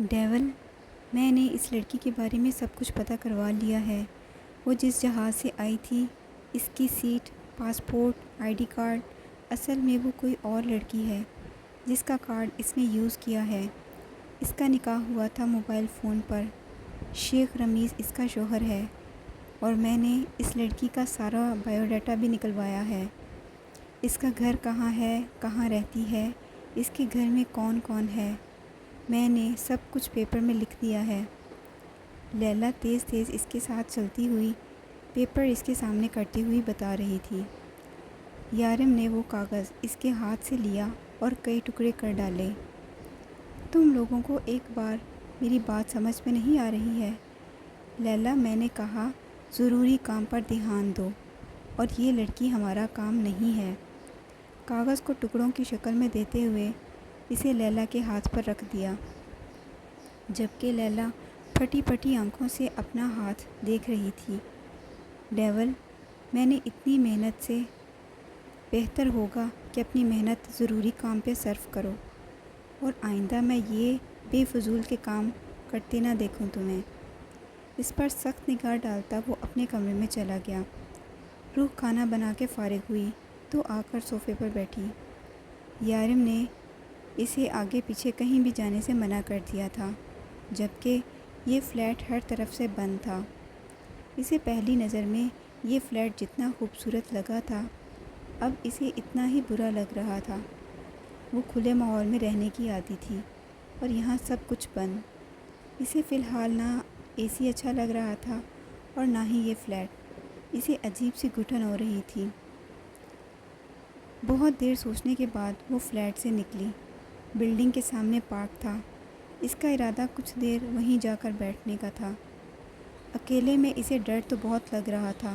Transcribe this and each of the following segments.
Dual, میں نے اس لڑکی کے بارے میں سب کچھ پتہ کروا لیا ہے۔ وہ جس جہاز سے آئی تھی، اس کی seat, passport, I D card, اصل میں وہ کوئی اور لڑکی ہے جس کا کارڈ اس نے یوز کیا ہے۔ اس کا نکاح ہوا تھا موبائل فون پر۔ شیخ رمیز اس کا شوہر ہے، اور میں نے اس لڑکی کا سارا بائیو ڈاٹا بھی نکلوایا ہے۔ اس کا گھر کہاں ہے، کہاں رہتی ہے، اس کے گھر میں کون کون ہے، میں نے سب کچھ پیپر میں لکھ دیا ہے۔ لیلا تیز تیز اس کے ساتھ چلتی ہوئی پیپر اس کے سامنے کرتی ہوئی بتا رہی تھی۔ یارم نے وہ کاغذ اس کے ہاتھ سے لیا اور کئی ٹکڑے کر ڈالے۔ تم لوگوں کو ایک بار میری بات سمجھ میں نہیں آ رہی ہے؟ لیلا، میں نے کہا ضروری کام پر دھیان دو، اور یہ لڑکی ہمارا کام نہیں ہے۔ کاغذ کو ٹکڑوں کی شکل میں دیتے ہوئے اسے لیلا کے ہاتھ پر رکھ دیا، جبکہ لیلا پھٹی پھٹی آنکھوں سے اپنا ہاتھ دیکھ رہی تھی۔ ڈیول، میں نے اتنی محنت سے، بہتر ہوگا کہ اپنی محنت ضروری کام پہ صرف کرو، اور آئندہ میں یہ بے فضول کے کام کرتے نہ دیکھوں تمہیں۔ اس پر سخت نگاہ ڈالتا وہ اپنے کمرے میں چلا گیا۔ روح کھانا بنا کے فارغ ہوئی تو آ کر صوفے پر بیٹھی۔ یارم نے اسے آگے پیچھے کہیں بھی جانے سے منع کر دیا تھا، جبکہ یہ فلیٹ ہر طرف سے بند تھا۔ اسے پہلی نظر میں یہ فلیٹ جتنا خوبصورت لگا تھا، اب اسے اتنا ہی برا لگ رہا تھا۔ وہ کھلے ماحول میں رہنے کی عادی تھی، اور یہاں سب کچھ بند۔ اسے فی الحال نہ اے سی اچھا لگ رہا تھا اور نہ ہی یہ فلیٹ۔ اسے عجیب سی گھٹن ہو رہی تھی۔ بہت دیر سوچنے کے بعد وہ فلیٹ سے نکلی۔ بلڈنگ کے سامنے پارک تھا۔ اس کا ارادہ کچھ دیر وہیں جا کر بیٹھنے کا تھا۔ اکیلے میں اسے ڈر تو بہت لگ رہا تھا،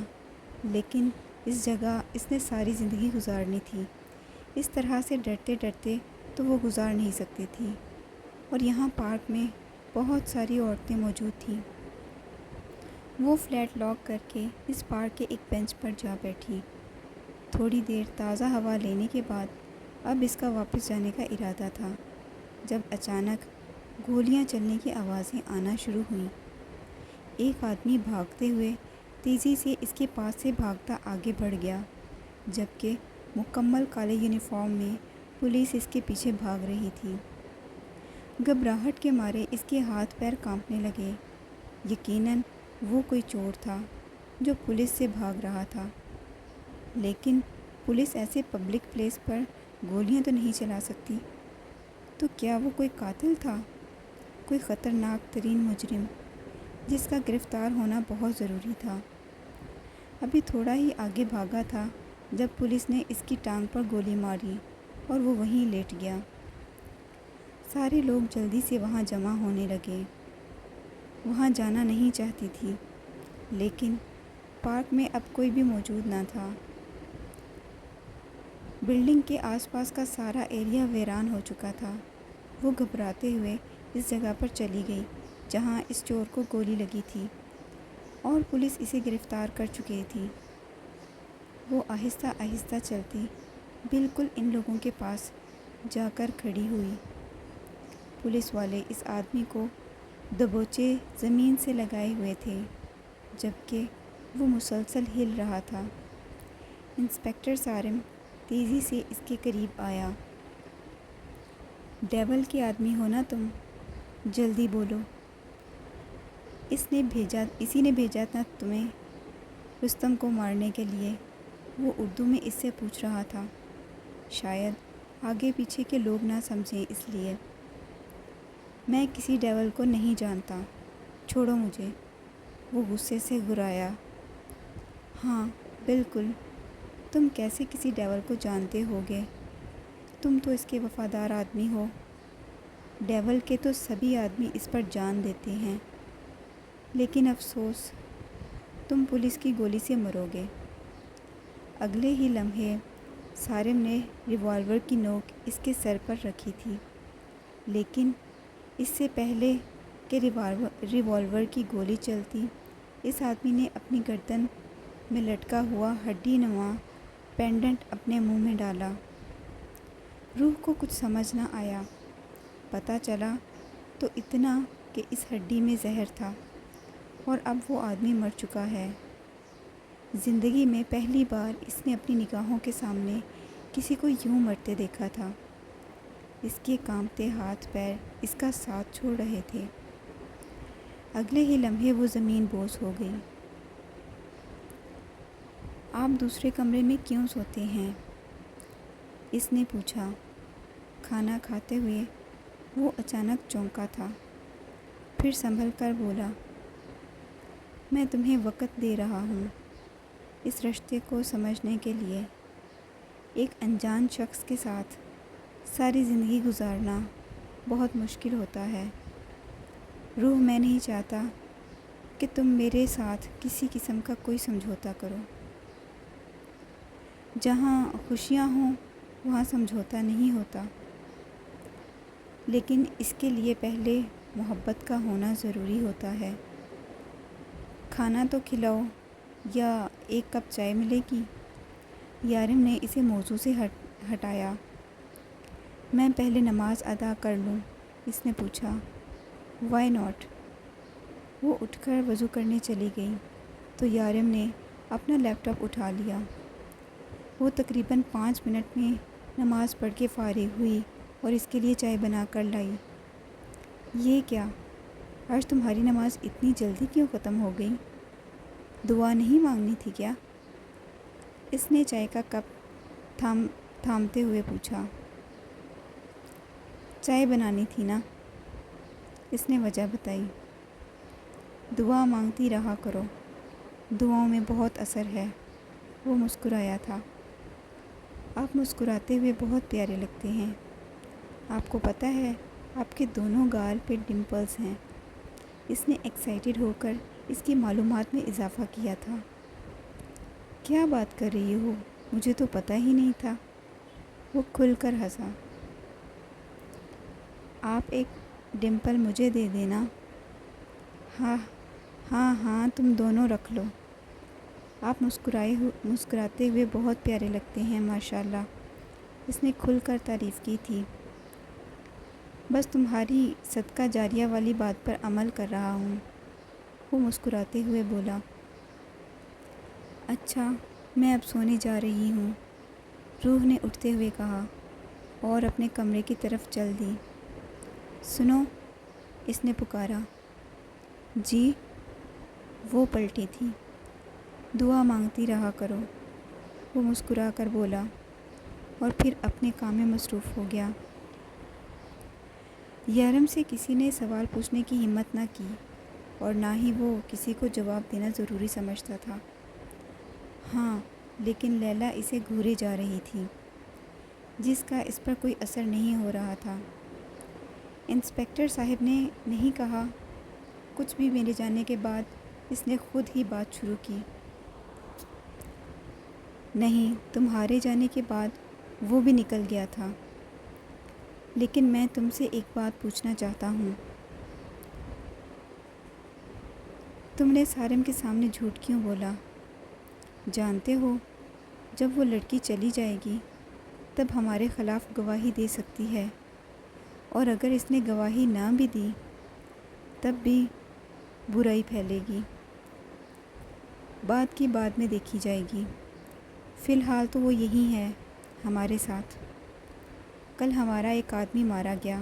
لیکن اس جگہ اس نے ساری زندگی گزارنی تھی۔ اس طرح سے ڈرتے ڈرتے تو وہ گزار نہیں سکتی تھی، اور یہاں پارک میں بہت ساری عورتیں موجود تھیں۔ وہ فلیٹ لاک کر کے اس پارک کے ایک بینچ پر جا بیٹھی۔ تھوڑی دیر تازہ ہوا لینے کے بعد اب اس کا واپس جانے کا ارادہ تھا، جب اچانک گولیاں چلنے کی آوازیں آنا شروع ہوئیں۔ ایک آدمی بھاگتے ہوئے تیزی سے اس کے پاس سے بھاگتا آگے بڑھ گیا، جبکہ مکمل کالے یونیفارم میں پولیس اس کے پیچھے بھاگ رہی تھی۔ گھبراہٹ کے مارے اس کے ہاتھ پیر کانپنے لگے۔ یقیناً وہ کوئی چور تھا جو پولیس سے بھاگ رہا تھا، لیکن پولیس ایسے پبلک پلیس پر گولیاں تو نہیں چلا سکتی۔ تو کیا وہ کوئی قاتل تھا، کوئی خطرناک ترین مجرم جس کا گرفتار ہونا بہت ضروری تھا؟ ابھی تھوڑا ہی آگے بھاگا تھا جب پولیس نے اس کی ٹانگ پر گولی ماری اور وہ وہیں لیٹ گیا۔ سارے لوگ جلدی سے وہاں جمع ہونے لگے۔ وہاں جانا نہیں چاہتی تھی، لیکن پارک میں اب کوئی بھی موجود نہ تھا۔ بلڈنگ کے آس پاس کا سارا ایریا ویران ہو چکا تھا۔ وہ گھبراتے ہوئے اس جگہ پر چلی گئی جہاں اس چور کو گولی لگی تھی، اور پولیس اسے گرفتار کر چکی تھی۔ وہ آہستہ آہستہ چلتی بالکل ان لوگوں کے پاس جا کر کھڑی ہوئی۔ پولیس والے اس آدمی کو دبوچے زمین سے لگائے ہوئے تھے، جبکہ وہ مسلسل ہل رہا تھا۔ انسپکٹر سارم تیزی سے اس کے قریب آیا۔ ڈیول کے آدمی ہو نا تم؟ جلدی بولو۔ اسی نے بھیجا تھا تمہیں رستم کو مارنے کے لیے، وہ اردو میں اس سے پوچھ رہا تھا۔ شاید آگے پیچھے کے لوگ نہ سمجھیں اس لیے۔ میں کسی ڈیول کو نہیں جانتا، چھوڑو مجھے، وہ غصے سے گھرایا۔ ہاں بالکل، تم کیسے کسی ڈیول کو جانتے ہوگے؟ تم تو اس کے وفادار آدمی ہو۔ ڈیول کے تو سبھی آدمی اس پر جان دیتے ہیں، لیکن افسوس، تم پولیس کی گولی سے مرو گے۔ اگلے ہی لمحے سارم نے ریوالور کی نوک اس کے سر پر رکھی تھی، لیکن اس سے پہلے کہ ریوالور کی گولی چلتی، اس آدمی نے اپنی گردن میں لٹکا ہوا ہڈی نما پینڈنٹ اپنے منہ میں ڈالا۔ روح کو کچھ سمجھ نہ آیا۔ پتہ چلا تو اتنا کہ اس ہڈی میں زہر تھا اور اب وہ آدمی مر چکا ہے۔ زندگی میں پہلی بار اس نے اپنی نگاہوں کے سامنے کسی کو یوں مرتے دیکھا تھا۔ اس کے کانپتے ہاتھ پیر اس کا ساتھ چھوڑ رہے تھے۔ اگلے ہی لمحے وہ زمین بوس ہو گئی۔ آپ دوسرے کمرے میں کیوں سوتے ہیں؟ اس نے پوچھا۔ کھانا کھاتے ہوئے وہ اچانک چونکا تھا، پھر سنبھل کر بولا، میں تمہیں وقت دے رہا ہوں اس رشتے کو سمجھنے کے لیے۔ ایک انجان شخص کے ساتھ ساری زندگی گزارنا بہت مشکل ہوتا ہے۔ روح میں نہیں چاہتا کہ تم میرے ساتھ کسی قسم کا کوئی سمجھوتا کرو۔ جہاں خوشیاں ہوں وہاں سمجھوتا نہیں ہوتا، لیکن اس کے لیے پہلے محبت کا ہونا ضروری ہوتا ہے۔ کھانا تو کھلاؤ یا ایک کپ چائے ملے گی؟ یارم نے اسے موضوع سے ہٹایا۔ میں پہلے نماز ادا کر لوں؟ اس نے پوچھا۔ Why not? وہ اٹھ کر وضو کرنے چلی گئی تو یارم نے اپنا لیپ ٹاپ اٹھا لیا۔ وہ تقریباً 5 منٹ میں نماز پڑھ کے فارغ ہوئی اور اس کے لیے چائے بنا کر لائی۔ یہ کیا؟ آج تمہاری نماز اتنی جلدی کیوں ختم ہو گئی؟ دعا نہیں مانگنی تھی کیا؟ اس نے چائے کا کپ تھامتے ہوئے پوچھا۔ چائے بنانی تھی نا؟ اس نے وجہ بتائی۔ دعا مانگتی رہا کرو، دعاؤں میں بہت اثر ہے۔ وہ مسکرایا تھا۔ آپ مسکراتے ہوئے بہت پیارے لگتے ہیں۔ آپ کو پتہ ہے آپ کے دونوں گال پہ ڈمپلز ہیں۔ اس نے ایکسائٹڈ ہو کر اس کی معلومات میں اضافہ کیا تھا۔ کیا بات کر رہی ہو؟ مجھے تو پتہ ہی نہیں تھا۔ وہ کھل کر ہنسا۔ آپ ایک ڈمپل مجھے دے دینا۔ ہاں تم دونوں رکھ لو۔ آپ مسکراتے ہوئے بہت پیارے لگتے ہیں ماشاءاللہ۔ اس نے کھل کر تعریف کی تھی۔ بس تمہاری صدقہ جاریہ والی بات پر عمل کر رہا ہوں۔ وہ مسکراتے ہوئے بولا۔ اچھا میں اب سونے جا رہی ہوں، روح نے اٹھتے ہوئے کہا اور اپنے کمرے کی طرف چل دی۔ سنو، اس نے پکارا۔ جی؟ وہ پلٹی تھی۔ دعا مانگتی رہا کرو، وہ مسکرا کر بولا اور پھر اپنے کام میں مصروف ہو گیا۔ یارم سے کسی نے سوال پوچھنے کی ہمت نہ کی اور نہ ہی وہ کسی کو جواب دینا ضروری سمجھتا تھا۔ ہاں، لیکن لیلا اسے گھورے جا رہی تھی، جس کا اس پر کوئی اثر نہیں ہو رہا تھا۔ انسپکٹر صاحب نے نہیں کہا کچھ بھی میرے جانے کے بعد اس نے خود ہی بات شروع کی۔ نہیں، تمہارے جانے کے بعد وہ بھی نکل گیا تھا، لیکن میں تم سے ایک بات پوچھنا چاہتا ہوں۔ تم نے سارم کے سامنے جھوٹ کیوں بولا؟ جانتے ہو جب وہ لڑکی چلی جائے گی تب ہمارے خلاف گواہی دے سکتی ہے، اور اگر اس نے گواہی نہ بھی دی تب بھی برائی پھیلے گی۔ بات کی بعد میں دیکھی جائے گی، فی الحال تو وہ یہی ہے ہمارے ساتھ۔ کل ہمارا ایک آدمی مارا گیا،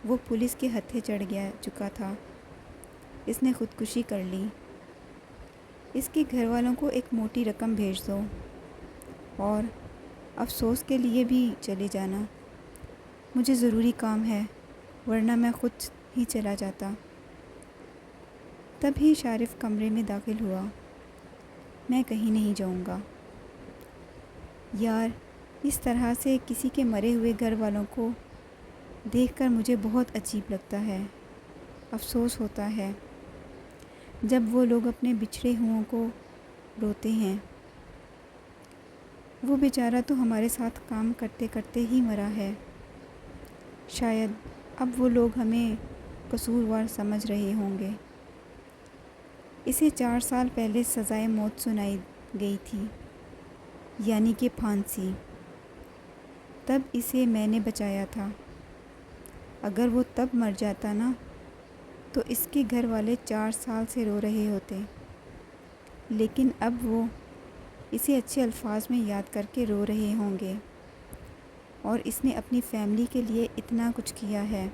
وہ پولیس کے ہتھے چڑھ چکا تھا، اس نے خودکشی کر لی۔ اس کے گھر والوں کو ایک موٹی رقم بھیج دو اور افسوس کے لیے بھی چلے جانا۔ مجھے ضروری کام ہے ورنہ میں خود ہی چلا جاتا۔ تب ہی شارف کمرے میں داخل ہوا۔ میں کہیں نہیں جاؤں گا۔ یار، اس طرح سے کسی کے مرے ہوئے گھر والوں کو دیکھ کر مجھے بہت عجیب لگتا ہے، افسوس ہوتا ہے جب وہ لوگ اپنے بچھڑے ہوں کو روتے ہیں۔ وہ بیچارہ تو ہمارے ساتھ کام کرتے کرتے ہی مرا ہے۔ شاید اب وہ لوگ ہمیں قصوروار سمجھ رہے ہوں گے۔ اسے 4 سال پہلے سزائے موت سنائی گئی تھی، یعنی کہ پھانسی۔ تب اسے میں نے بچایا تھا۔ اگر وہ تب مر جاتا نا تو اس کے گھر والے 4 سال سے رو رہے ہوتے، لیکن اب وہ اسے اچھے الفاظ میں یاد کر کے رو رہے ہوں گے۔ اور اس نے اپنی فیملی کے لیے اتنا کچھ کیا ہے۔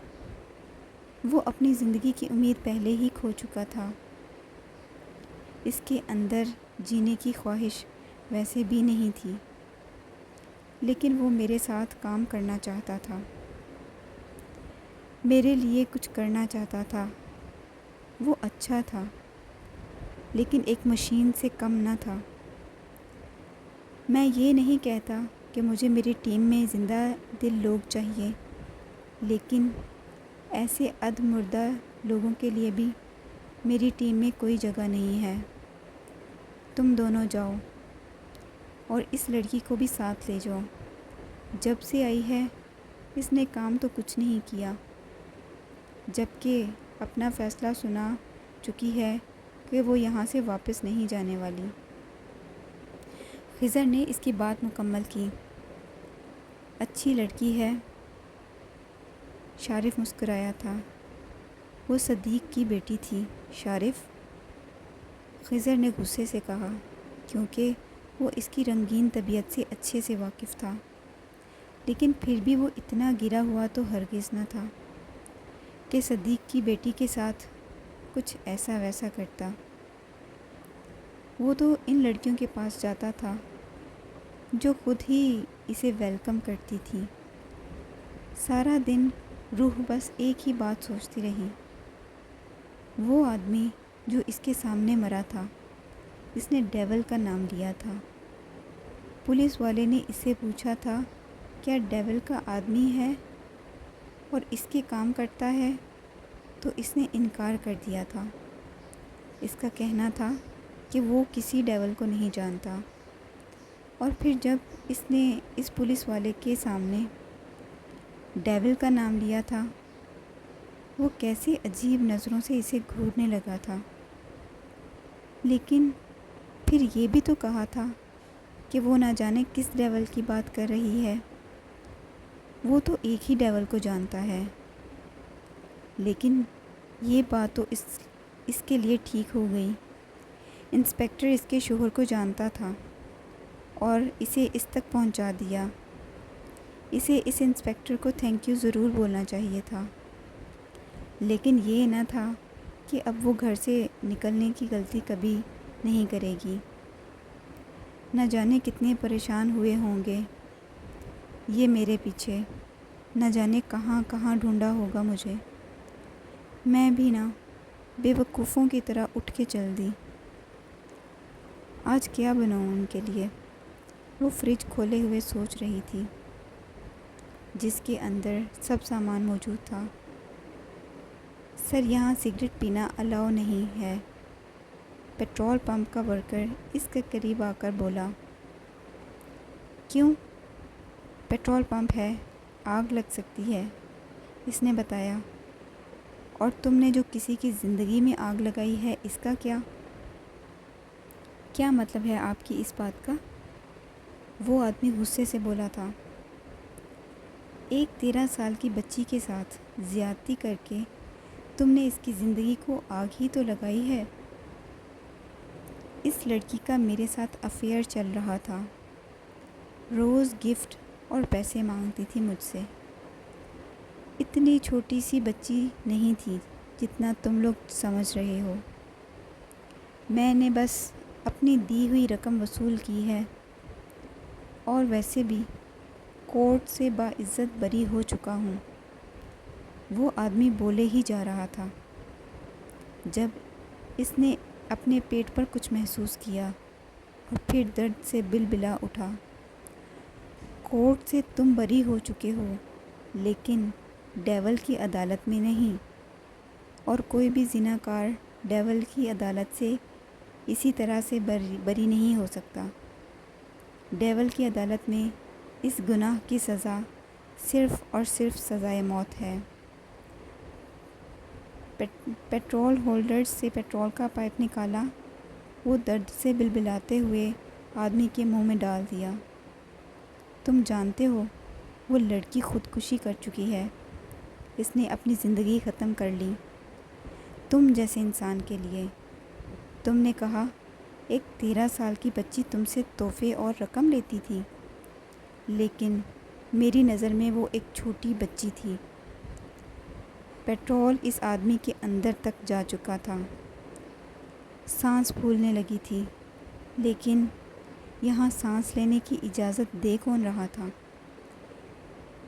وہ اپنی زندگی کی امید پہلے ہی کھو چکا تھا۔ اس کے اندر جینے کی خواہش ویسے بھی نہیں تھی، لیکن وہ میرے ساتھ کام کرنا چاہتا تھا، میرے لیے کچھ کرنا چاہتا تھا۔ وہ اچھا تھا، لیکن ایک مشین سے کم نہ تھا۔ میں یہ نہیں کہتا کہ مجھے میری ٹیم میں زندہ دل لوگ چاہیے، لیکن ایسے مردہ لوگوں کے لیے بھی میری ٹیم میں کوئی جگہ نہیں ہے۔ تم دونوں جاؤ اور اس لڑکی کو بھی ساتھ لے جاؤ۔ جب سے آئی ہے اس نے کام تو کچھ نہیں کیا، جبکہ اپنا فیصلہ سنا چکی ہے کہ وہ یہاں سے واپس نہیں جانے والی۔ خضر نے اس کی بات مکمل کی۔ اچھی لڑکی ہے، شارف مسکرایا تھا۔ وہ صدیق کی بیٹی تھی۔ شارف؟ خضر نے غصے سے کہا، کیونکہ وہ اس کی رنگین طبیعت سے اچھے سے واقف تھا، لیکن پھر بھی وہ اتنا گرا ہوا تو ہرگز نہ تھا کہ صدیق کی بیٹی کے ساتھ کچھ ایسا ویسا کرتا۔ وہ تو ان لڑکیوں کے پاس جاتا تھا جو خود ہی اسے ویلکم کرتی تھی۔ سارا دن روح بس ایک ہی بات سوچتی رہی۔ وہ آدمی جو اس کے سامنے مرا تھا، اس نے ڈیول کا نام لیا تھا۔ پولیس والے نے اس سے پوچھا تھا کیا ڈیول کا آدمی ہے اور اس کے کام کرتا ہے، تو اس نے انکار کر دیا تھا۔ اس کا کہنا تھا کہ وہ کسی ڈیول کو نہیں جانتا۔ اور پھر جب اس نے اس پولیس والے کے سامنے ڈیول کا نام لیا تھا، وہ کیسے عجیب نظروں سے اسے گھورنے لگا تھا۔ لیکن پھر یہ بھی تو کہا تھا کہ وہ نہ جانے کس ڈیول کی بات کر رہی ہے، وہ تو ایک ہی ڈیول کو جانتا ہے۔ لیکن یہ بات تو اس کے لیے ٹھیک ہو گئی۔ انسپکٹر اس کے شوہر کو جانتا تھا اور اسے اس تک پہنچا دیا۔ اسے اس انسپکٹر کو تھینک یو ضرور بولنا چاہیے تھا، لیکن یہ نہ تھا کہ اب وہ گھر سے نکلنے کی غلطی کبھی نہیں کرے گی۔ نہ جانے کتنے پریشان ہوئے ہوں گے یہ میرے پیچھے، نہ جانے کہاں کہاں ڈھونڈا ہوگا مجھے۔ میں بھی نہ بے وقوفوں کی طرح اٹھ کے چل دی۔ آج کیا بناؤں ان کے لیے؟ وہ فریج کھولے ہوئے سوچ رہی تھی، جس کے اندر سب سامان موجود تھا۔ سر، یہاں سگریٹ پینا الاؤ نہیں ہے، پیٹرول پمپ کا ورکر اس کے قریب آ کر بولا۔ کیوں؟ پیٹرول پمپ ہے، آگ لگ سکتی ہے، اس نے بتایا۔ اور تم نے جو کسی کی زندگی میں آگ لگائی ہے، اس کا کیا؟ کیا مطلب ہے آپ کی اس بات کا؟ وہ آدمی غصے سے بولا تھا۔ ایک 13 سال کی بچی کے ساتھ زیادتی کر کے تم نے اس کی زندگی کو آگ ہی تو لگائی ہے۔ اس لڑکی کا میرے ساتھ افیئر چل رہا تھا، روز گفٹ اور پیسے مانگتی تھی مجھ سے۔ اتنی چھوٹی سی بچی نہیں تھی جتنا تم لوگ سمجھ رہے ہو۔ میں نے بس اپنی دی ہوئی رقم وصول کی ہے، اور ویسے بھی کورٹ سے باعزت بری ہو چکا ہوں۔ وہ آدمی بولے ہی جا رہا تھا جب اس نے اپنے پیٹ پر کچھ محسوس کیا اور پھر درد سے بلبلا اٹھا۔ کورٹ سے تم بری ہو چکے ہو، لیکن ڈیول کی عدالت میں نہیں، اور کوئی بھی زناکار ڈیول کی عدالت سے اسی طرح سے بری نہیں ہو سکتا۔ ڈیول کی عدالت میں اس گناہ کی سزا صرف اور صرف سزائے موت ہے۔ پیٹرول ہولڈر سے پیٹرول کا پائپ نکالا، وہ درد سے بلبلاتے ہوئے آدمی کے منہ میں ڈال دیا۔ تم جانتے ہو وہ لڑکی خودکشی کر چکی ہے۔ اس نے اپنی زندگی ختم کر لی تم جیسے انسان کے لیے۔ تم نے کہا ایک 13 سال کی بچی تم سے تحفے اور رقم لیتی تھی، لیکن میری نظر میں وہ ایک چھوٹی بچی تھی۔ پیٹرول اس آدمی کے اندر تک جا چکا تھا، سانس پھولنے لگی تھی، لیکن یہاں سانس لینے کی اجازت دے کون رہا تھا؟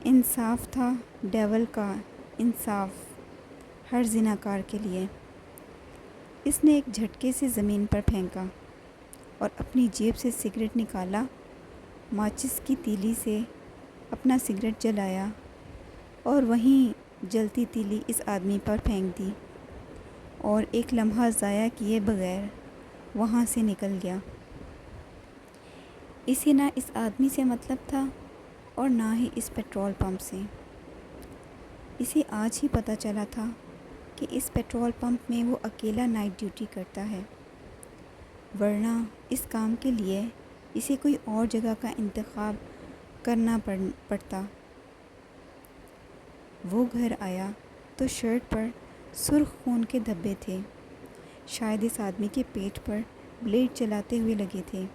انصاف تھا ڈیول کا، انصاف ہر زناکار کے لیے۔ اس نے ایک جھٹکے سے زمین پر پھینکا اور اپنی جیب سے سگریٹ نکالا، ماچس کی تیلی سے اپنا سگریٹ جلایا اور وہیں جلتی تیلی اس آدمی پر پھینک دی اور ایک لمحہ ضائع کیے بغیر وہاں سے نکل گیا۔ اسے نہ اس آدمی سے مطلب تھا اور نہ ہی اس پیٹرول پمپ سے۔ اسے آج ہی پتہ چلا تھا کہ اس پیٹرول پمپ میں وہ اکیلا نائٹ ڈیوٹی کرتا ہے، ورنہ اس کام کے لیے اسے کوئی اور جگہ کا انتخاب کرنا پڑتا۔ وہ گھر آیا تو شرٹ پر سرخ خون کے دھبے تھے، شاید اس آدمی کے پیٹ پر بلیڈ چلاتے ہوئے لگے تھے۔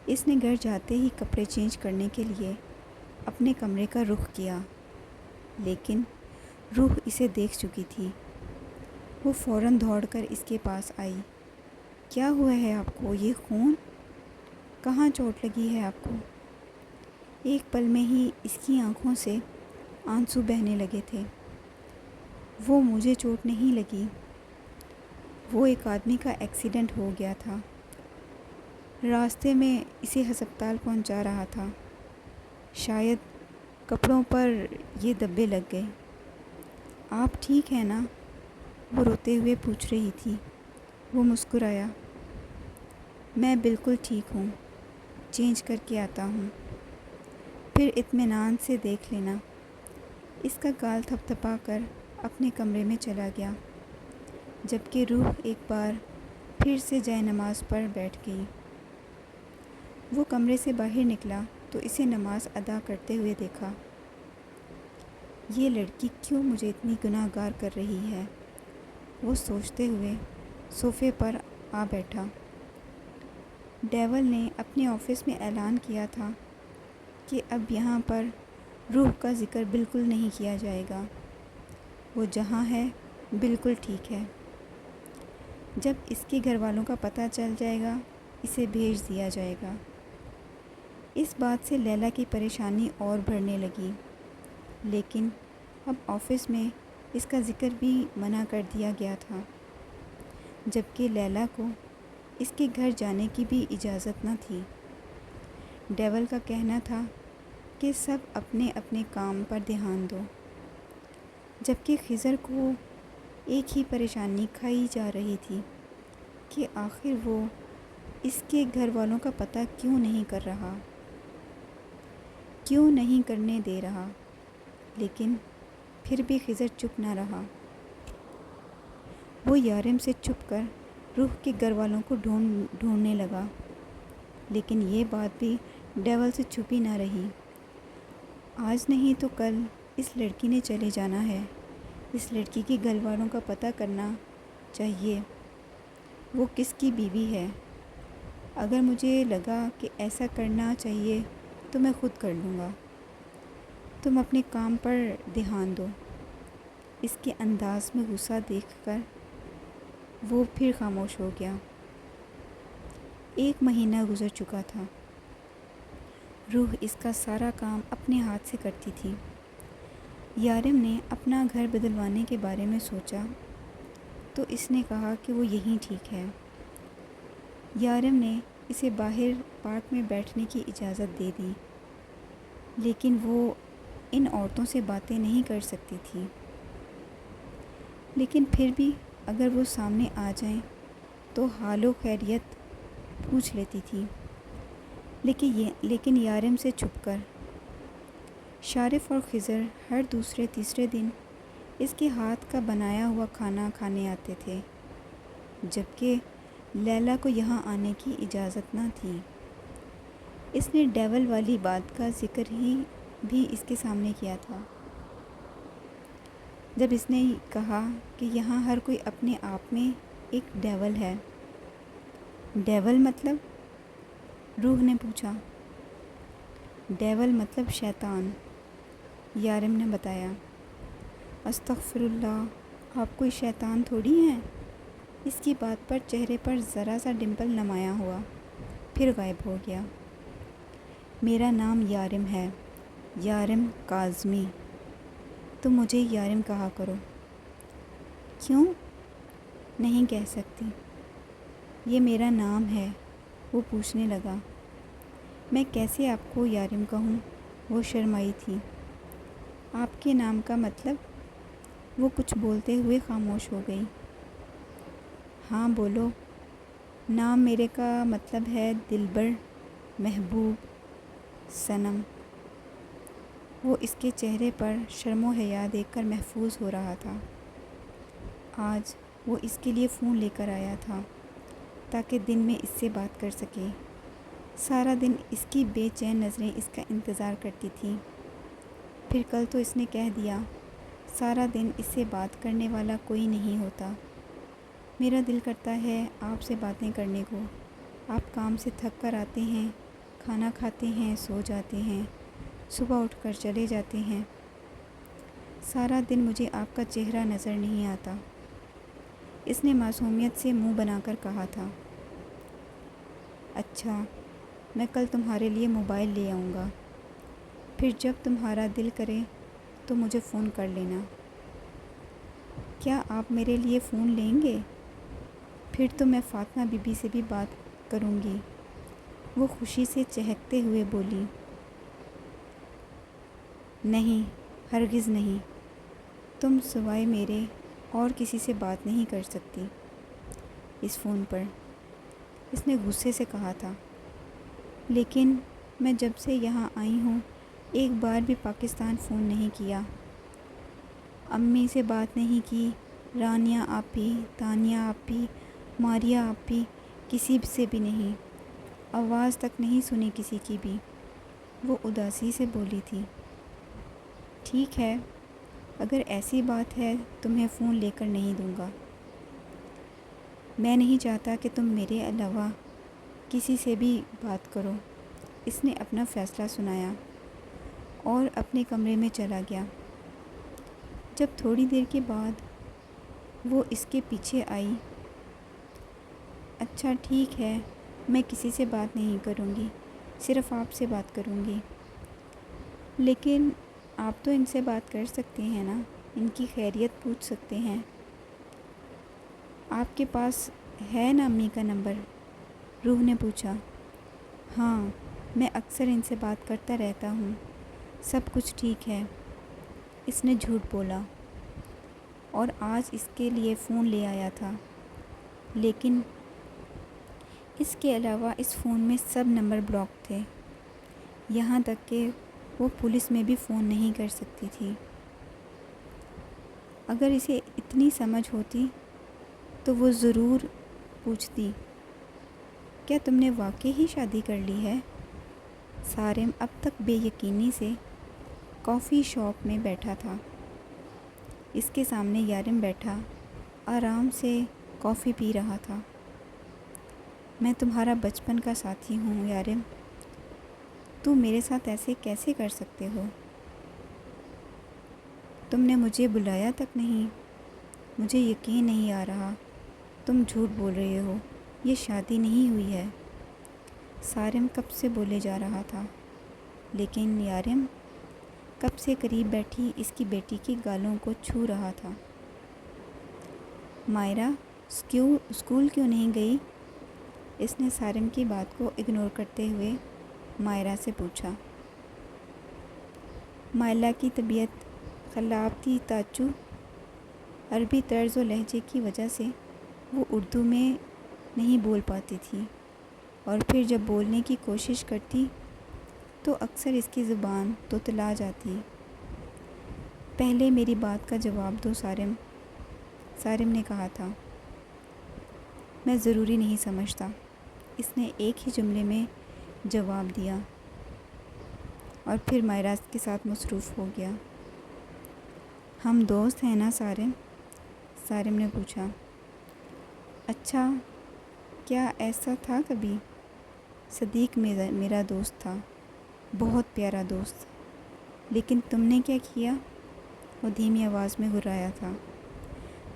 اس نے گھر جاتے ہی کپڑے چینج کرنے کے لیے اپنے کمرے کا رخ کیا، لیکن روح اسے دیکھ چکی تھی۔ وہ فوراً دوڑ کر اس کے پاس آئی۔ کیا ہوا ہے آپ کو؟ یہ خون؟ کہاں چوٹ لگی ہے آپ کو؟ ایک پل میں ہی اس کی آنکھوں سے آنسو بہنے لگے تھے۔ وہ مجھے چوٹ نہیں لگی، وہ ایک آدمی کا ایکسیڈنٹ ہو گیا تھا، راستے میں اسے ہسپتال پہنچا رہا تھا، شاید کپڑوں پر یہ دھبے لگ گئے۔ آپ ٹھیک ہیں نا؟ وہ روتے ہوئے پوچھ رہی تھی۔ وہ مسکرایا۔ میں بالکل ٹھیک ہوں، چینج کر کے آتا ہوں، پھر اطمینان سے دیکھ لینا۔ اس کا گال تھپتھپا کر اپنے کمرے میں چلا گیا، جبکہ روح ایک بار پھر سے جائے نماز پر بیٹھ گئی۔ وہ کمرے سے باہر نکلا تو اسے نماز ادا کرتے ہوئے دیکھا۔ یہ لڑکی کیوں مجھے اتنی گناہ گار کر رہی ہے؟ وہ سوچتے ہوئے صوفے پر آ بیٹھا۔ ڈیول نے اپنے آفس میں اعلان کیا تھا کہ اب یہاں پر روح کا ذکر بالکل نہیں کیا جائے گا، وہ جہاں ہے بالکل ٹھیک ہے۔ جب اس کے گھر والوں کا پتہ چل جائے گا اسے بھیج دیا جائے گا۔ اس بات سے لیلا کی پریشانی اور بڑھنے لگی، لیکن اب آفس میں اس کا ذکر بھی منع کر دیا گیا تھا، جبکہ لیلا کو اس کے گھر جانے کی بھی اجازت نہ تھی۔ ڈیول کا کہنا تھا کہ سب اپنے اپنے کام پر دھیان دو، جبکہ خضر کو ایک ہی پریشانی کھائی جا رہی تھی کہ آخر وہ اس کے گھر والوں کا پتہ کیوں نہیں کر رہا، کیوں نہیں کرنے دے رہا۔ لیکن پھر بھی خضر چپ نہ رہا۔ وہ یارم سے چھپ کر روح کے گھر والوں کو ڈھونڈنے لگا، لیکن یہ بات بھی ڈیول سے چھپی نہ رہی۔ آج نہیں تو کل اس لڑکی نے چلے جانا ہے، اس لڑکی کے گھر والوں کا پتہ کرنا چاہیے، وہ کس کی بیوی ہے۔ اگر مجھے لگا کہ ایسا کرنا چاہیے تو میں خود کر لوں گا، تم اپنے کام پر دھیان دو۔ اس کے انداز میں غصہ دیکھ کر وہ پھر خاموش ہو گیا۔ 1 مہینہ گزر چکا تھا۔ روح اس کا سارا کام اپنے ہاتھ سے کرتی تھی۔ یارم نے اپنا گھر بدلوانے کے بارے میں سوچا تو اس نے کہا کہ وہ یہیں ٹھیک ہے۔ یارم نے اسے باہر پارک میں بیٹھنے کی اجازت دے دی، لیکن وہ ان عورتوں سے باتیں نہیں کر سکتی تھی۔ لیکن پھر بھی اگر وہ سامنے آ جائیں تو حال و خیریت پوچھ لیتی تھی، لیکن یارم سے چھپ کر۔ شارف اور خضر ہر دوسرے تیسرے دن اس کے ہاتھ کا بنایا ہوا کھانا کھانے آتے تھے، جبکہ لیلا کو یہاں آنے کی اجازت نہ تھی۔ اس نے ڈیول والی بات کا ذکر بھی اس کے سامنے کیا تھا۔ جب اس نے کہا کہ یہاں ہر کوئی اپنے آپ میں ایک ڈیول ہے۔ ڈیول مطلب؟ روح نے پوچھا۔ ڈیول مطلب شیطان، یارم نے بتایا۔ استغفر اللہ، آپ کوئی شیطان تھوڑی ہیں۔ اس کی بات پر چہرے پر ذرا سا ڈمپل نمایاں ہوا، پھر غائب ہو گیا۔ میرا نام یارم ہے، یارم کاظمی۔ تم مجھے یارم کہا کرو۔ کیوں؟ نہیں کہہ سکتی۔ یہ میرا نام ہے، وہ پوچھنے لگا۔ میں کیسے آپ کو یارم کہوں؟ وہ شرمائی تھی۔ آپ کے نام کا مطلب؟ وہ کچھ بولتے ہوئے خاموش ہو گئی۔ ہاں بولو۔ نام میرے کا مطلب ہے دلبر، محبوب، صنم۔ وہ اس کے چہرے پر شرم و حیا دیکھ کر محفوظ ہو رہا تھا۔ آج وہ اس کے لیے فون لے کر آیا تھا تاکہ دن میں اس سے بات کر سکے۔ سارا دن اس کی بے چین نظریں اس کا انتظار کرتی تھیں۔ پھر کل تو اس نے کہہ دیا، سارا دن اس سے بات کرنے والا کوئی نہیں ہوتا۔ میرا دل کرتا ہے آپ سے باتیں کرنے کو۔ آپ کام سے تھک کر آتے ہیں، کھانا کھاتے ہیں، سو جاتے ہیں، صبح اٹھ کر چلے جاتے ہیں۔ سارا دن مجھے آپ کا چہرہ نظر نہیں آتا۔ اس نے معصومیت سے منہ بنا کر کہا تھا۔ اچھا، میں کل تمہارے لیے موبائل لے آؤں گا، پھر جب تمہارا دل کرے تو مجھے فون کر لینا۔ کیا آپ میرے لیے فون لیں گے؟ پھر تو میں فاطمہ بی بی سے بھی بات کروں گی، وہ خوشی سے چہکتے ہوئے بولی۔ نہیں، ہرگز نہیں، تم سوائے میرے اور کسی سے بات نہیں کر سکتی اس فون پر، اس نے غصے سے کہا تھا۔ لیکن میں جب سے یہاں آئی ہوں ایک بار بھی پاکستان فون نہیں کیا، امی سے بات نہیں کی، رانیہ آپی، تانیہ آپی، ماریہ آپی، کسی سے بھی نہیں، آواز تک نہیں سنی کسی کی بھی، وہ اداسی سے بولی تھی۔ ٹھیک ہے، اگر ایسی بات ہے تمہیں فون لے کر نہیں دوں گا۔ میں نہیں چاہتا کہ تم میرے علاوہ کسی سے بھی بات کرو، اس نے اپنا فیصلہ سنایا اور اپنے کمرے میں چلا گیا۔ جب تھوڑی دیر کے بعد وہ اس کے پیچھے آئی۔ اچھا ٹھیک ہے، میں کسی سے بات نہیں کروں گی، صرف آپ سے بات کروں گی۔ لیکن آپ تو ان سے بات کر سکتے ہیں نا، ان کی خیریت پوچھ سکتے ہیں۔ آپ کے پاس ہے نا امی کا نمبر؟ روح نے پوچھا۔ ہاں، میں اکثر ان سے بات کرتا رہتا ہوں، سب کچھ ٹھیک ہے، اس نے جھوٹ بولا۔ اور آج اس کے لیے فون لے آیا تھا، لیکن اس کے علاوہ اس فون میں سب نمبر بلاک تھے، یہاں تک کہ وہ پولیس میں بھی فون نہیں کر سکتی تھی۔ اگر اسے اتنی سمجھ ہوتی تو وہ ضرور پوچھتی، کیا تم نے واقعی ہی شادی کر لی ہے؟ سارم اب تک بے یقینی سے کافی شاپ میں بیٹھا تھا۔ اس کے سامنے یارم بیٹھا آرام سے کافی پی رہا تھا۔ میں تمہارا بچپن کا ساتھی ہوں یارم، تو میرے ساتھ ایسے کیسے کر سکتے ہو؟ تم نے مجھے بلایا تک نہیں، مجھے یقین نہیں آ رہا، تم جھوٹ بول رہے ہو، یہ شادی نہیں ہوئی ہے۔ سارم کب سے بولے جا رہا تھا، لیکن یارم کب سے قریب بیٹھی اس کی بیٹی کی گالوں کو چھو رہا تھا۔ مائرہ اسکول کیوں نہیں گئی؟ اس نے سارم کی بات کو اگنور کرتے ہوئے مائرہ سے پوچھا۔ مائلہ کی طبیعت خراب تھی تاچو، عربی طرز و لہجے کی وجہ سے وہ اردو میں نہیں بول پاتی تھی، اور پھر جب بولنے کی کوشش کرتی تو اکثر اس کی زبان توتلا جاتی۔ پہلے میری بات کا جواب دو سارم نے کہا تھا۔ میں ضروری نہیں سمجھتا، اس نے ایک ہی جملے میں جواب دیا، اور پھر مائرہ کے ساتھ مصروف ہو گیا۔ ہم دوست ہیں نا سارم؟ سارم نے پوچھا۔ اچھا، کیا ایسا تھا کبھی؟ صدیق میرا دوست تھا، بہت پیارا دوست۔ لیکن تم نے کیا کیا؟ وہ دھیمی آواز میں گھرایا تھا۔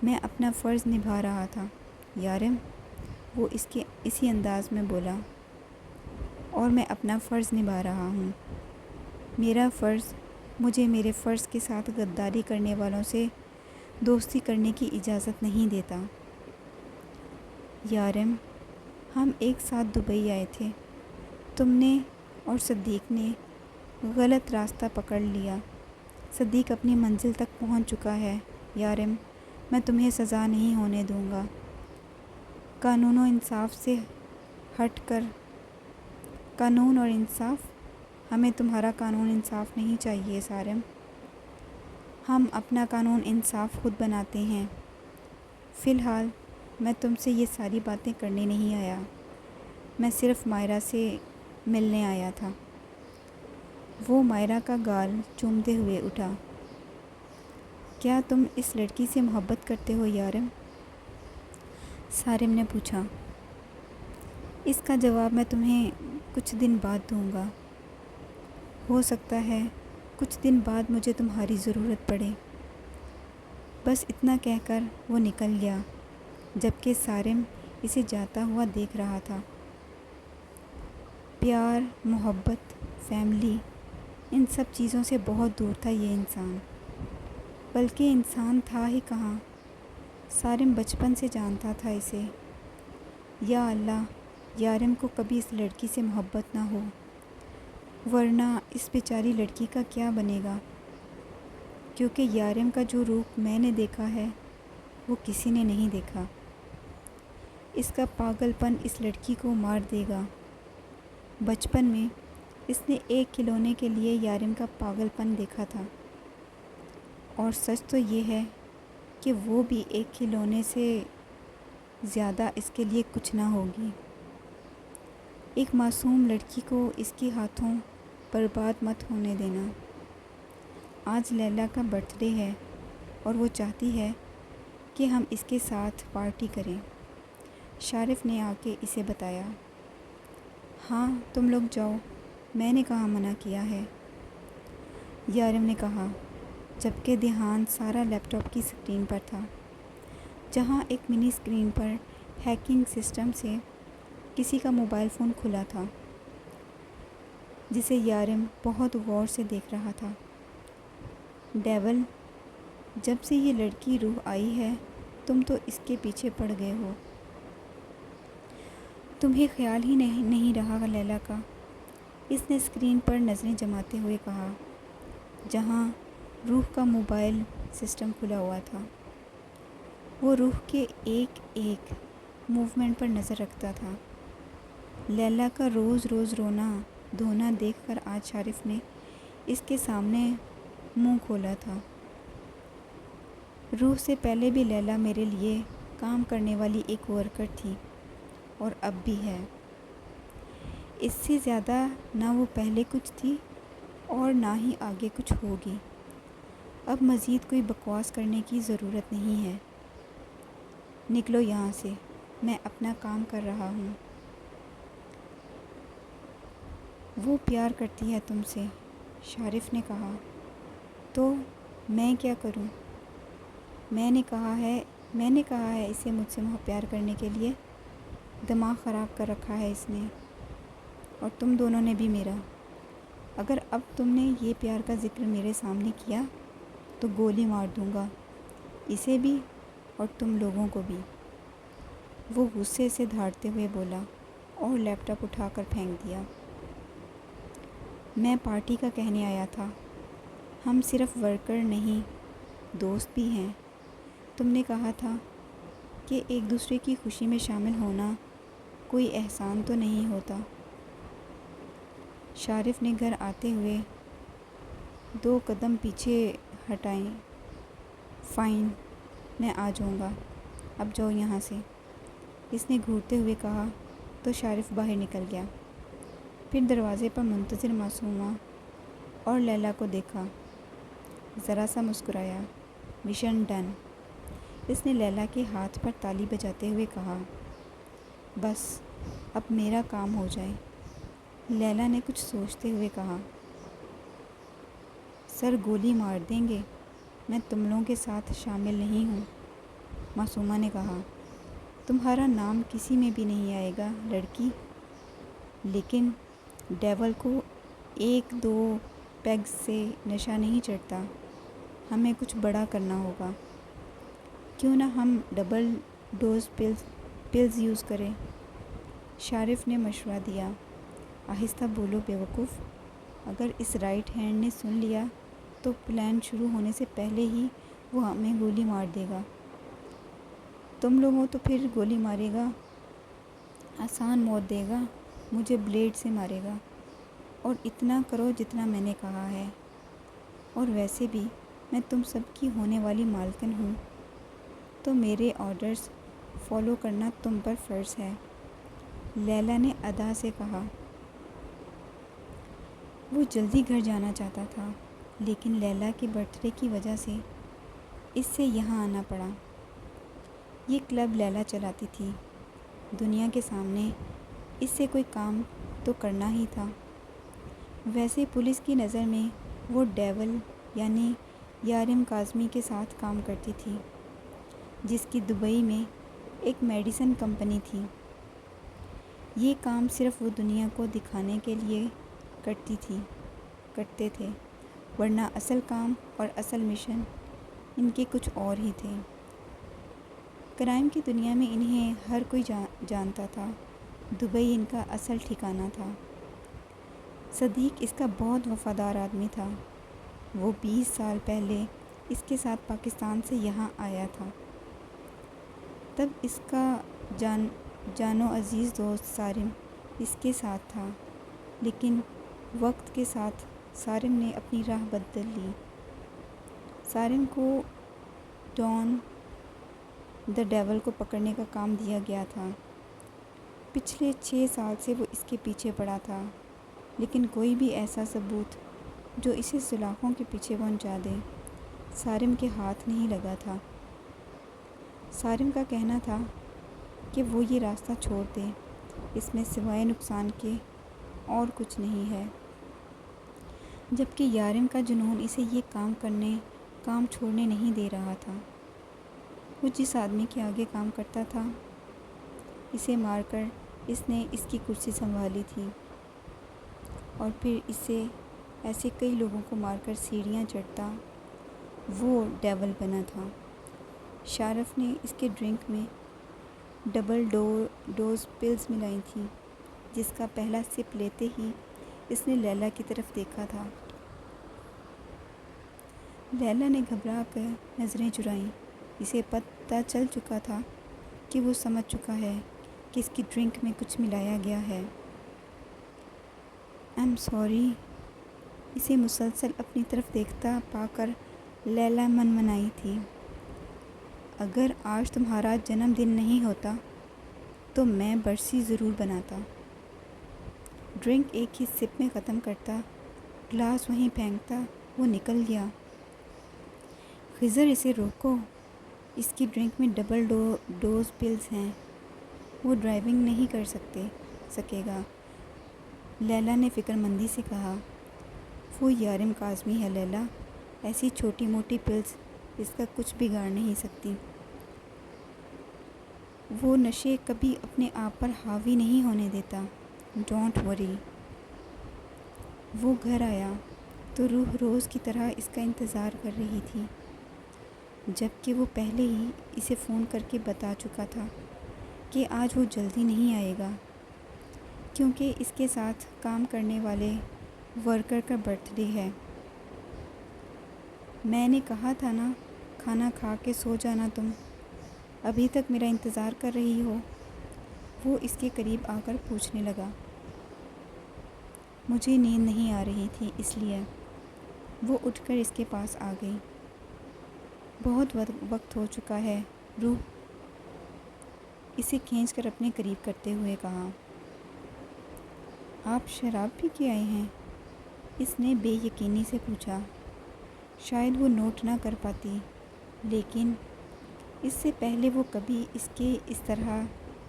میں اپنا فرض نبھا رہا تھا یارم، وہ اسی انداز میں بولا، اور میں اپنا فرض نبھا رہا ہوں۔ میرا فرض مجھے میرے فرض کے ساتھ غداری کرنے والوں سے دوستی کرنے کی اجازت نہیں دیتا۔ یارم، ہم ایک ساتھ دبئی آئے تھے، تم نے اور صدیق نے غلط راستہ پکڑ لیا۔ صدیق اپنی منزل تک پہنچ چکا ہے یارم، میں تمہیں سزا نہیں ہونے دوں گا۔ قانون و انصاف سے ہٹ کر قانون اور انصاف؟ ہمیں تمہارا قانون انصاف نہیں چاہیے سارم، ہم اپنا قانون انصاف خود بناتے ہیں۔ فی الحال میں تم سے یہ ساری باتیں کرنے نہیں آیا، میں صرف مائرہ سے ملنے آیا تھا۔ وہ مائرہ کا گال چومتے ہوئے اٹھا۔ کیا تم اس لڑکی سے محبت کرتے ہو یارم؟ سارم نے پوچھا۔ اس کا جواب میں تمہیں کچھ دن بعد دوں گا، ہو سکتا ہے کچھ دن بعد مجھے تمہاری ضرورت پڑے۔ بس اتنا کہہ کر وہ نکل گیا، جبکہ سارم اسے جاتا ہوا دیکھ رہا تھا۔ پیار، محبت، فیملی، ان سب چیزوں سے بہت دور تھا یہ انسان، بلکہ انسان تھا ہی کہاں۔ سارم بچپن سے جانتا تھا اسے۔ یا اللہ، یارم کو کبھی اس لڑکی سے محبت نہ ہو، ورنہ اس بیچاری لڑکی کا کیا بنے گا، کیونکہ یارم کا جو روپ میں نے دیکھا ہے وہ کسی نے نہیں دیکھا۔ اس کا پاگل پن اس لڑکی کو مار دے گا۔ بچپن میں اس نے ایک کھلونے کے لیے یارم کا پاگل پن دیکھا تھا، اور سچ تو یہ ہے کہ وہ بھی ایک کھلونے سے زیادہ اس کے لیے کچھ نہ ہوگی۔ ایک معصوم لڑکی کو اس کے ہاتھوں برباد مت ہونے دینا۔ آج لیلا کا برتھ ڈے ہے اور وہ چاہتی ہے کہ ہم اس کے ساتھ پارٹی کریں، شارف نے آ کے اسے بتایا۔ ہاں تم لوگ جاؤ، میں نے کہاں منع کیا ہے، یارم نے کہا، جبکہ دھیان سارا لیپ ٹاپ کی اسکرین پر تھا، جہاں ایک منی اسکرین پر ہیکنگ سسٹم سے کسی کا موبائل فون کھلا تھا، جسے یارم بہت غور سے دیکھ رہا تھا۔ ڈیول، جب سے یہ لڑکی روح آئی ہے تم تو اس کے پیچھے پڑ گئے ہو، تمہیں خیال ہی نہیں رہا لیلا کا، اس نے اسکرین پر نظریں جماتے ہوئے کہا، جہاں روح کا موبائل سسٹم کھلا ہوا تھا۔ وہ روح کے ایک ایک موومنٹ پر نظر رکھتا تھا۔ لیلا کا روز روز رونا دھونا دیکھ کر آج شارف نے اس کے سامنے منہ کھولا تھا۔ روح سے پہلے بھی لیلا میرے لیے کام کرنے والی ایک ورکر تھی، اور اب بھی ہے۔ اس سے زیادہ نہ وہ پہلے کچھ تھی اور نہ ہی آگے کچھ ہوگی۔ اب مزید کوئی بکواس کرنے کی ضرورت نہیں ہے، نکلو یہاں سے، میں اپنا کام کر رہا ہوں۔ وہ پیار کرتی ہے تم سے، شارف نے کہا۔ تو میں کیا کروں؟ میں نے کہا ہے اسے مجھ سے پیار کرنے کے لیے، دماغ خراب کر رکھا ہے اس نے، اور تم دونوں نے بھی میرا۔ اگر اب تم نے یہ پیار کا ذکر میرے سامنے کیا تو گولی مار دوں گا، اسے بھی اور تم لوگوں کو بھی۔ وہ غصے سے دھاڑتے ہوئے بولا اور لیپ ٹاپ اٹھا کر پھینک دیا۔ میں پارٹی کا کہنے آیا تھا، ہم صرف ورکر نہیں دوست بھی ہیں۔ تم نے کہا تھا کہ ایک دوسرے کی خوشی میں شامل ہونا کوئی احسان تو نہیں ہوتا۔ شارف نے گھر آتے ہوئے 2 قدم پیچھے ہٹائے۔ فائن، میں آ جاؤں گا، اب جاؤ یہاں سے، اس نے گھورتے ہوئے کہا تو شارف باہر نکل گیا۔ پھر دروازے پر منتظر معصومہ اور لیلا کو دیکھا، ذرا سا مسکرایا۔ Mission done. اس نے لیلا کے ہاتھ پر تالی بجاتے ہوئے کہا، بس اب میرا کام ہو جائے۔ لیلا نے کچھ سوچتے ہوئے کہا، سر گولی مار دیں گے، میں تم لوگوں کے ساتھ شامل نہیں ہوں۔ معصومہ نے کہا، تمہارا نام کسی میں بھی نہیں آئے گا لڑکی، لیکن ڈیول کو 1-2 پیگز سے نشہ نہیں چڑھتا، ہمیں کچھ بڑا کرنا ہوگا۔ کیوں نہ ہم ڈبل ڈوز پلز یوز کریں؟ شارف نے مشورہ دیا۔ آہستہ بولو بیوقوف، اگر اس رائٹ ہینڈ نے سن لیا تو پلان شروع ہونے سے پہلے ہی وہ ہمیں گولی مار دے گا۔ تم لوگوں تو پھر گولی مارے گا، آسان موت دے گا، مجھے بلیڈ سے مارے گا، اور اتنا کرو جتنا میں نے کہا ہے۔ اور ویسے بھی میں تم سب کی ہونے والی مالکن ہوں، تو میرے آرڈرز فالو کرنا تم پر فرض ہے، لیلا نے ادا سے کہا۔ وہ جلدی گھر جانا چاہتا تھا، لیکن لیلا کے برتھ ڈے کی وجہ سے اس سے یہاں آنا پڑا۔ یہ کلب لیلا چلاتی تھی، دنیا کے سامنے اس سے کوئی کام تو کرنا ہی تھا۔ ویسے پولیس کی نظر میں وہ ڈیول یعنی یارم کاظمی کے ساتھ کام کرتی تھی، جس کی دبئی میں ایک میڈیسن کمپنی تھی۔ یہ کام صرف وہ دنیا کو دکھانے کے لیے کرتے تھے، ورنہ اصل کام اور اصل مشن ان کے کچھ اور ہی تھے۔ کرائم کی دنیا میں انہیں ہر کوئی جانتا تھا، دبئی ان کا اصل ٹھکانہ تھا۔ صدیق اس کا بہت وفادار آدمی تھا، وہ 20 سال پہلے اس کے ساتھ پاکستان سے یہاں آیا تھا۔ تب اس کا جان و عزیز دوست سارم اس کے ساتھ تھا، لیکن وقت کے ساتھ سارم نے اپنی راہ بدل لی۔ سارم کو ڈان دا ڈیول کو پکڑنے کا کام دیا گیا تھا۔ پچھلے 6 سال سے وہ اس کے پیچھے پڑا تھا، لیکن کوئی بھی ایسا ثبوت جو اسے سلاخوں کے پیچھے پہنچا دے، سارم کے ہاتھ نہیں لگا تھا۔ سارم کا کہنا تھا کہ وہ یہ راستہ چھوڑ دے، اس میں سوائے نقصان کے اور کچھ نہیں ہے، جبکہ یارم کا جنون اسے یہ کام چھوڑنے نہیں دے رہا تھا۔ وہ جس آدمی کے آگے کام کرتا تھا، اسے مار کر اس نے اس کی کرسی سنبھالی تھی، اور پھر اسے ایسے کئی لوگوں کو مار کر سیڑھیاں چڑھتا وہ ڈیول بنا تھا۔ شارف نے اس کے ڈرنک میں ڈبل ڈوز پلز ملائی تھیں، جس کا پہلا سپ لیتے ہی اس نے لیلا کی طرف دیکھا تھا۔ لیلا نے گھبرا کر نظریں چرائیں۔ اسے پتہ چل چکا تھا کہ وہ سمجھ چکا ہے کہ اس کی ڈرنک میں کچھ ملایا گیا ہے۔ ایم سوری، اسے مسلسل اپنی طرف دیکھتا پا کر لیلا منمنائی تھی، اگر آج تمہارا جنم دن نہیں ہوتا تو میں برسی ضرور بناتا۔ ڈرنک ایک ہی سپ میں ختم کرتا، گلاس وہیں پھینکتا وہ نکل گیا۔ خضر اسے روکو، اس کی ڈرنک میں ڈبل ڈوز پلز ہیں، وہ ڈرائیونگ نہیں کر سکے گا، لیلا نے فکر مندی سے کہا۔ وہ یارم کاظمی ہے لیلا، ایسی چھوٹی موٹی پلز اس کا کچھ بگاڑ نہیں سکتی۔ وہ نشے کبھی اپنے آپ پر حاوی نہیں ہونے دیتا، ڈونٹ وری۔ وہ گھر آیا تو روح روز کی طرح اس کا انتظار کر رہی تھی، جبکہ وہ پہلے ہی اسے فون کر کے بتا چکا تھا کہ آج وہ جلدی نہیں آئے گا، کیونکہ اس کے ساتھ کام کرنے والے ورکر کا برتھ ڈے ہے۔ میں نے کہا تھا نا، کھانا کھا کے سو جانا، تم ابھی تک میرا انتظار کر رہی ہو؟ وہ اس کے قریب آ کر پوچھنے لگا۔ مجھے نیند نہیں آ رہی تھی، اس لیے۔ وہ اٹھ کر اس کے پاس آ گئی۔ بہت وقت ہو چکا ہے، روح، اسے کھینچ کر اپنے قریب کرتے ہوئے کہا۔ آپ شراب پی کے آئے ہیں؟ اس نے بے یقینی سے پوچھا۔ شاید وہ نوٹ نہ کر پاتی، لیکن اس سے پہلے وہ کبھی اس کے اس طرح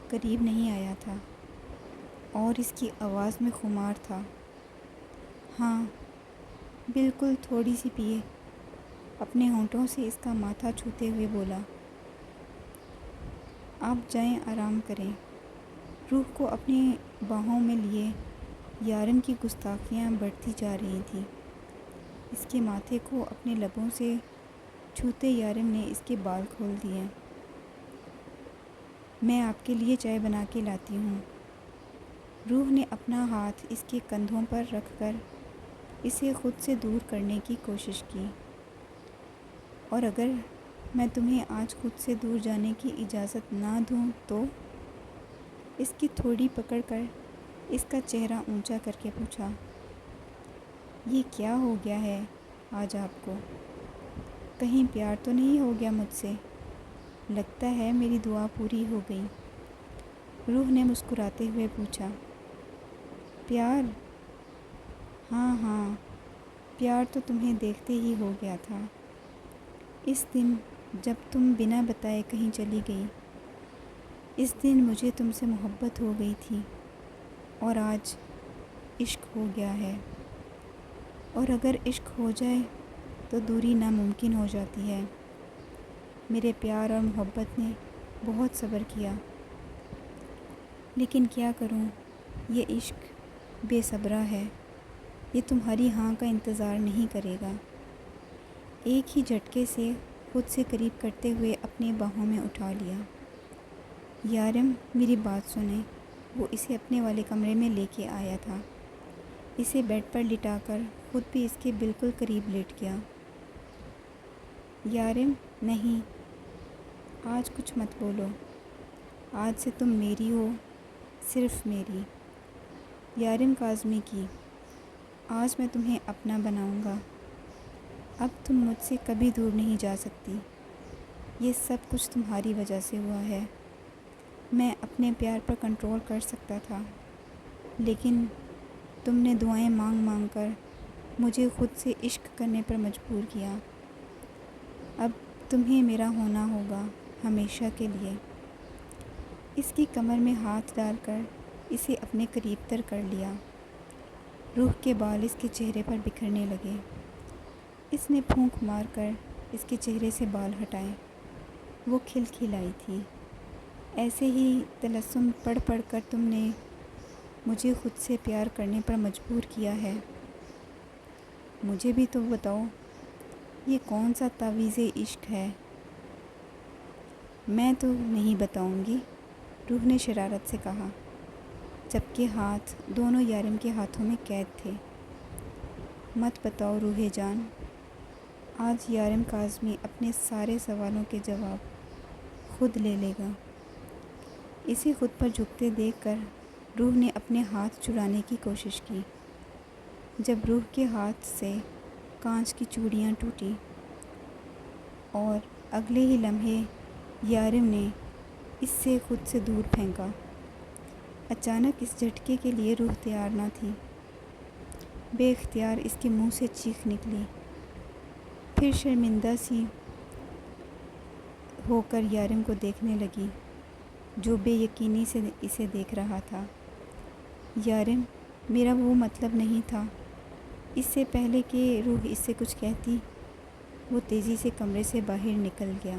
قریب نہیں آیا تھا، اور اس کی آواز میں خمار تھا۔ ہاں بالکل، تھوڑی سی پیے، اپنے ہونٹوں سے اس کا ماتھا چھوتے ہوئے بولا۔ آپ جائیں، آرام کریں۔ روح کو اپنی باہوں میں لیے یارم کی گستاخیاں بڑھتی جا رہی تھیں۔ اس کے ماتھے کو اپنے لبوں سے چھوتے یارم نے اس کے بال کھول دیے۔ میں آپ کے لیے چائے بنا کے لاتی ہوں۔ روح نے اپنا ہاتھ اس کے کندھوں پر رکھ کر اسے خود سے دور کرنے کی کوشش کی۔ اور اگر میں تمہیں آج خود سے دور جانے کی اجازت نہ دوں تو؟ اس کی تھوڑی پکڑ کر اس کا چہرہ اونچا کر کے پوچھا۔ یہ کیا ہو گیا ہے آج آپ کو؟ کہیں پیار تو نہیں ہو گیا مجھ سے؟ لگتا ہے میری دعا پوری ہو گئی۔ روح نے مسکراتے ہوئے پوچھا۔ پیار؟ ہاں ہاں، پیار تو تمہیں دیکھتے ہی ہو گیا تھا۔ اس دن جب تم بنا بتائے کہیں چلی گئی، اس دن مجھے تم سے محبت ہو گئی تھی، اور آج عشق ہو گیا ہے۔ اور اگر عشق ہو جائے تو دوری ناممکن ہو جاتی ہے۔ میرے پیار اور محبت نے بہت صبر کیا، لیکن کیا کروں، یہ عشق بے صبرا ہے۔ یہ تمہاری ہاں کا انتظار نہیں کرے گا۔ ایک ہی جھٹکے سے خود سے قریب کرتے ہوئے اپنی باہوں میں اٹھا لیا۔ یارم میری بات سنیں۔ وہ اسے اپنے والے کمرے میں لے کے آیا تھا۔ اسے بیڈ پر لٹا کر خود بھی اس کے بالکل قریب لیٹ گیا۔ یارم نہیں، آج کچھ مت بولو۔ آج سے تم میری ہو، صرف میری۔ یارم کاظمی کی، آج میں تمہیں اپنا بناؤں گا۔ اب تم مجھ سے کبھی دور نہیں جا سکتی۔ یہ سب کچھ تمہاری وجہ سے ہوا ہے۔ میں اپنے پیار پر کنٹرول کر سکتا تھا، لیکن تم نے دعائیں مانگ مانگ کر مجھے خود سے عشق کرنے پر مجبور کیا۔ اب تمہیں میرا ہونا ہوگا، ہمیشہ کے لیے۔ اس کی کمر میں ہاتھ ڈال کر اسے اپنے قریب تر کر لیا۔ روح کے بال اس کے چہرے پر بکھرنے لگے۔ اس نے پھونک مار کر اس کے چہرے سے بال ہٹائے۔ وہ کھلکھلائی تھی۔ ایسے ہی طلسم پڑھ پڑھ کر تم نے مجھے خود سے پیار کرنے پر مجبور کیا ہے۔ مجھے بھی تو بتاؤ، یہ کون سا تعویذ عشق ہے؟ میں تو نہیں بتاؤں گی، روح نے شرارت سے کہا، جبکہ ہاتھ دونوں یارم کے ہاتھوں میں قید تھے۔ مت بتاؤ روح جان۔ آج یارم کاظمی اپنے سارے سوالوں کے جواب خود لے لے گا۔ اسے خود پر جھکتے دیکھ کر روح نے اپنے ہاتھ چھڑانے کی کوشش کی۔ جب روح کے ہاتھ سے کانچ کی چوڑیاں ٹوٹی اور اگلے ہی لمحے یارم نے اس سے خود سے دور پھینکا۔ اچانک اس جھٹکے کے لیے روح تیار نہ تھی۔ بے اختیار اس کے منہ سے چیخ نکلی، پھر شرمندہ سی ہو کر یارم کو دیکھنے لگی، جو بے یقینی سے اسے دیکھ رہا تھا۔ یارم، میرا وہ مطلب نہیں تھا۔ اس سے پہلے کہ روح اس سے کچھ کہتی، وہ تیزی سے کمرے سے باہر نکل گیا۔